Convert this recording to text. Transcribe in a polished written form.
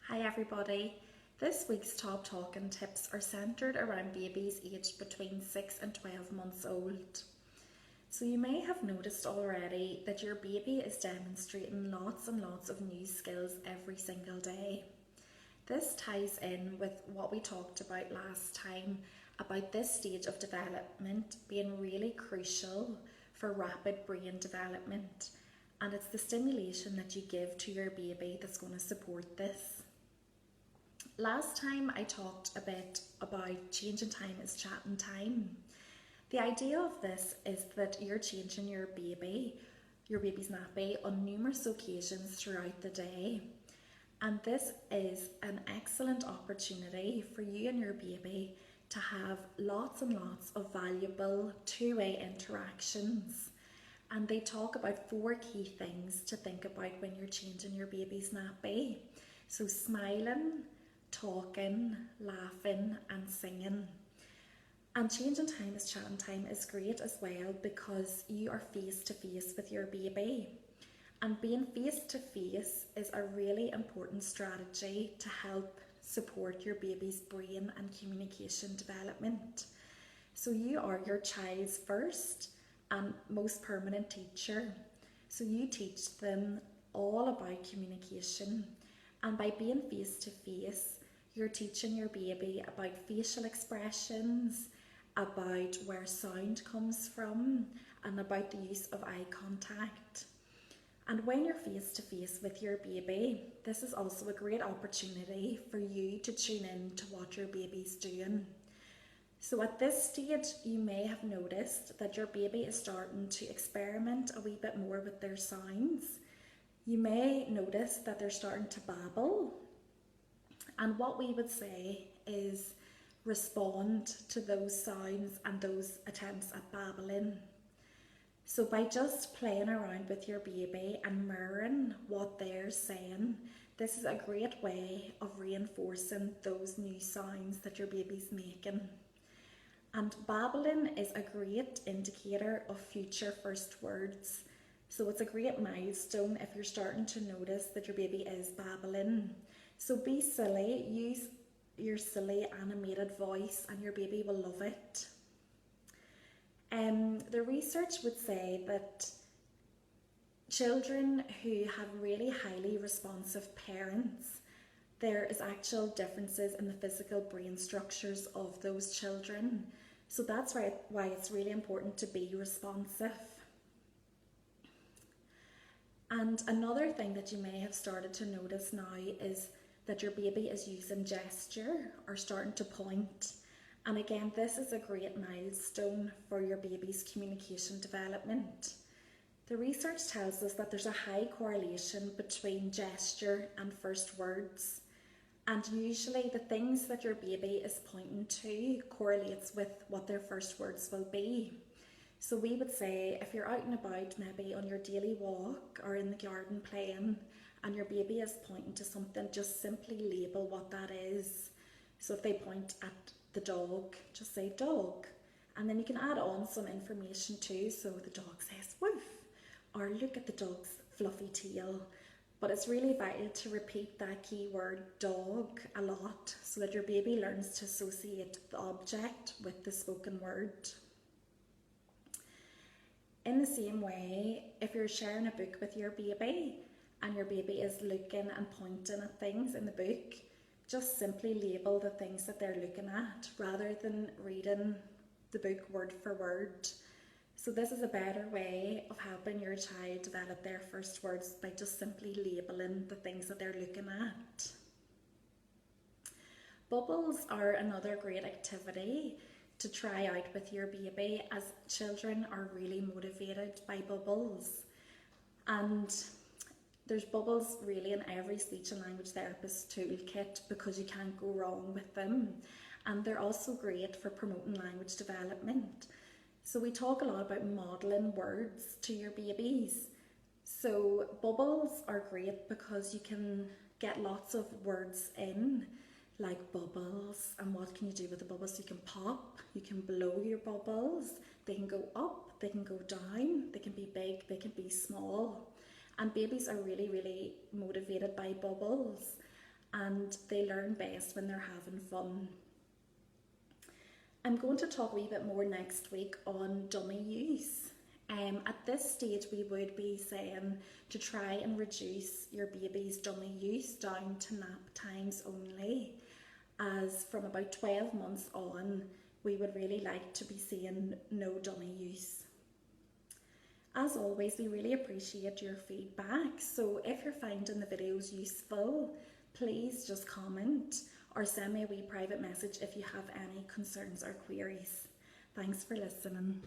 Hi everybody. This week's top talking tips are centred around babies aged between 6 and 12 months old. So you may have noticed already that your baby is demonstrating lots and lots of new skills every single day. This ties in with what we talked about last time about this stage of development being really crucial for rapid brain development, and it's the stimulation that you give to your baby that's going to support this. Last time I talked a bit about changing time is chatting time. The idea of this is that you're changing your baby's nappy on numerous occasions throughout the day. And this is an excellent opportunity for you and your baby to have lots and lots of valuable two-way interactions. And they talk about 4 key things to think about when you're changing your baby's nappy. So smiling, talking, laughing and singing. And changing time is chatting time is great as well because you are face to face with your baby. And being face to face is a really important strategy to help support your baby's brain and communication development. So you are your child's first and most permanent teacher. So you teach them all about communication. And by being face to face, you're teaching your baby about facial expressions, about where sound comes from, and about the use of eye contact. And when you're face to face with your baby, this is also a great opportunity for you to tune in to what your baby's doing. So at this stage, you may have noticed that your baby is starting to experiment a wee bit more with their sounds. You may notice that they're starting to babble. And what we would say is respond to those sounds and those attempts at babbling. So by just playing around with your baby and mirroring what they're saying, this is a great way of reinforcing those new sounds that your baby's making. And babbling is a great indicator of future first words. So it's a great milestone if you're starting to notice that your baby is babbling. So be silly, use your silly animated voice and your baby will love it. The research would say that children who have really highly responsive parents, there is actual differences in the physical brain structures of those children. So that's why it's really important to be responsive. And another thing that you may have started to notice now is that your baby is using gesture or starting to point. And again, this is a great milestone for your baby's communication development. The research tells us that there's a high correlation between gesture and first words. And usually the things that your baby is pointing to correlates with what their first words will be. So we would say if you're out and about, maybe on your daily walk or in the garden playing, and your baby is pointing to something, just simply label what that is. So if they point at the dog, just say dog. And then you can add on some information too. So the dog says woof, or look at the dog's fluffy tail. But it's really vital to repeat that key word dog a lot so that your baby learns to associate the object with the spoken word. In the same way, if you're sharing a book with your baby and your baby is looking and pointing at things in the book, just simply label the things that they're looking at rather than reading the book word for word. So this is a better way of helping your child develop their first words by just simply labeling the things that they're looking at. Bubbles are another great activity to try out with your baby, as children are really motivated by bubbles. And there's bubbles really in every speech and language therapist toolkit because you can't go wrong with them. And they're also great for promoting language development. So we talk a lot about modelling words to your babies. So bubbles are great because you can get lots of words in, like bubbles, and what can you do with the bubbles? You can pop, you can blow your bubbles, they can go up, they can go down, they can be big, they can be small. And babies are really, really motivated by bubbles. and they learn best when they're having fun. I'm going to talk a wee bit more next week on dummy use. At this stage, we would be saying to try and reduce your baby's dummy use down to nap times only, as from about 12 months on, we would really like to be seeing no dummy use. As always, we really appreciate your feedback, so if you're finding the videos useful, please just comment or send me a wee private message if you have any concerns or queries. Thanks for listening.